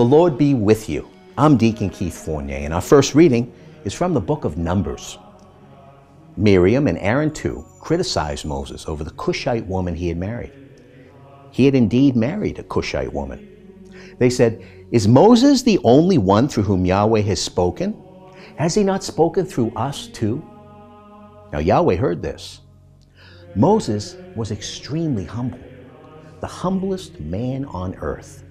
The Lord be with you. I'm Deacon Keith Fournier, and our first reading is from the book of Numbers. Miriam and Aaron too criticized Moses over the Cushite woman he had married. He had indeed married a Cushite woman. They said, "Is Moses the only one through whom Yahweh has spoken? Has he not spoken through us too?" Now Yahweh heard this. Moses was extremely humble, the humblest man on earth.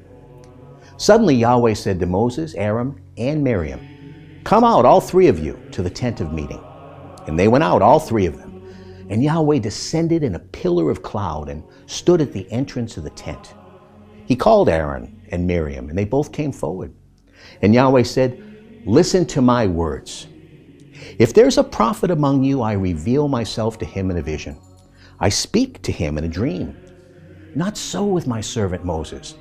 Suddenly Yahweh said to Moses, Aaron, and Miriam, "Come out, all three of you, to the tent of meeting." And they went out, all three of them. And Yahweh descended in a pillar of cloud and stood at the entrance of the tent. He called Aaron and Miriam, and they both came forward. And Yahweh said, "Listen to my words. If there's a prophet among you, I reveal myself to him in a vision. I speak to him in a dream. Not so with my servant Moses.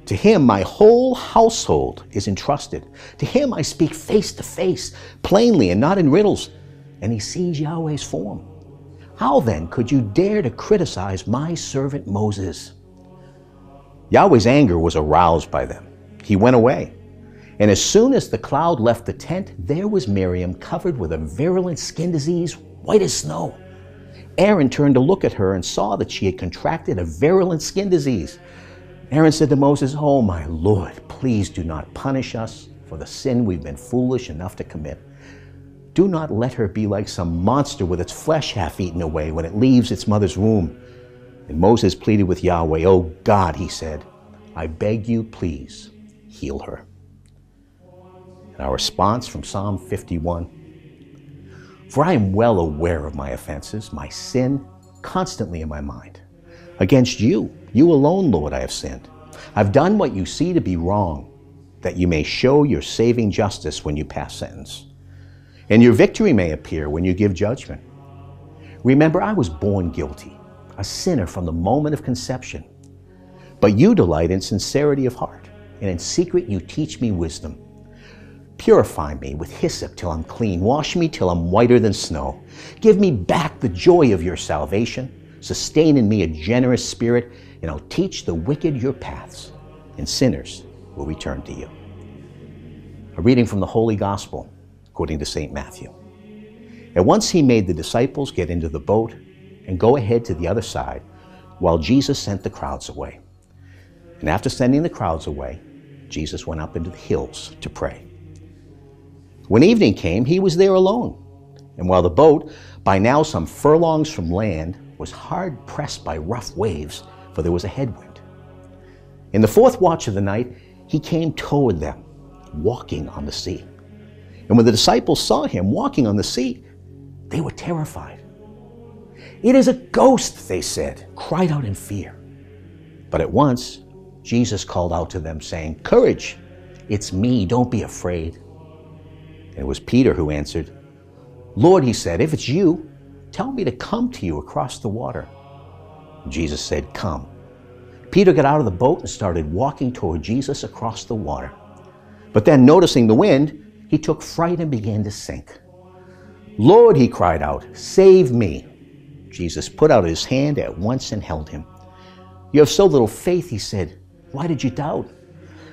To him my whole household is entrusted. To him I speak face to face, plainly and not in riddles, and he sees Yahweh's form. How then could you dare to criticize my servant Moses?" Yahweh's anger was aroused by them. He went away. And as soon as the cloud left the tent, there was Miriam covered with a virulent skin disease, white as snow. Aaron turned to look at her and saw that she had contracted a virulent skin disease. Aaron said to Moses, "Oh my Lord, please do not punish us for the sin we've been foolish enough to commit. Do not let her be like some monster with its flesh half eaten away when it leaves its mother's womb." And Moses pleaded with Yahweh, "Oh God," he said, "I beg you, please heal her." And our response from Psalm 51, "For I am well aware of my offenses, my sin constantly in my mind. Against you, you alone, Lord, I have sinned. I've done what you see to be wrong, that you may show your saving justice when you pass sentence, and your victory may appear when you give judgment. Remember, I was born guilty, a sinner from the moment of conception. But you delight in sincerity of heart, and in secret you teach me wisdom. Purify me with hyssop till I'm clean. Wash me till I'm whiter than snow. Give me back the joy of your salvation. Sustain in me a generous spirit, and I'll teach the wicked your paths, and sinners will return to you." A reading from the Holy Gospel according to St. Matthew. At once he made the disciples get into the boat and go ahead to the other side, while Jesus sent the crowds away. And after sending the crowds away, Jesus went up into the hills to pray. When evening came, he was there alone. And while the boat, by now some furlongs from land, was hard pressed by rough waves, for there was a headwind. In the fourth watch of the night, he came toward them, walking on the sea. And when the disciples saw him walking on the sea, they were terrified. "It is a ghost," they said, cried out in fear. But at once, Jesus called out to them, saying, "Courage, it's me, don't be afraid." And it was Peter who answered, "Lord," he said, "if it's you, tell me to come to you across the water." Jesus said, "Come." Peter got out of the boat and started walking toward Jesus across the water. But then, noticing the wind, he took fright and began to sink. "Lord," he cried out, "save me." Jesus put out his hand at once and held him. "You have so little faith," he said. "Why did you doubt?"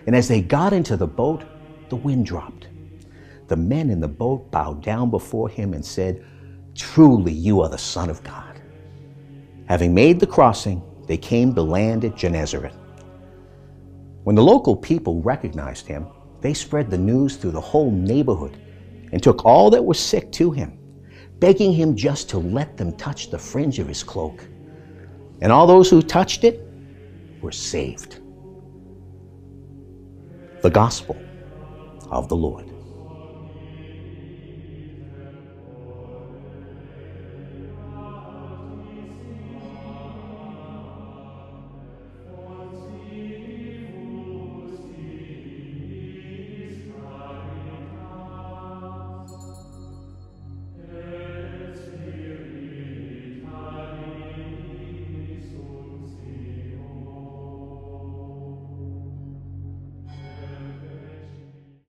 And as they got into the boat, the wind dropped. The men in the boat bowed down before him and said, "Truly you are the Son of God." Having made the crossing, they came to land at Gennesaret. When the local people recognized him, they spread the news through the whole neighborhood and took all that were sick to him, begging him just to let them touch the fringe of his cloak. And all those who touched it were saved. The Gospel of the Lord.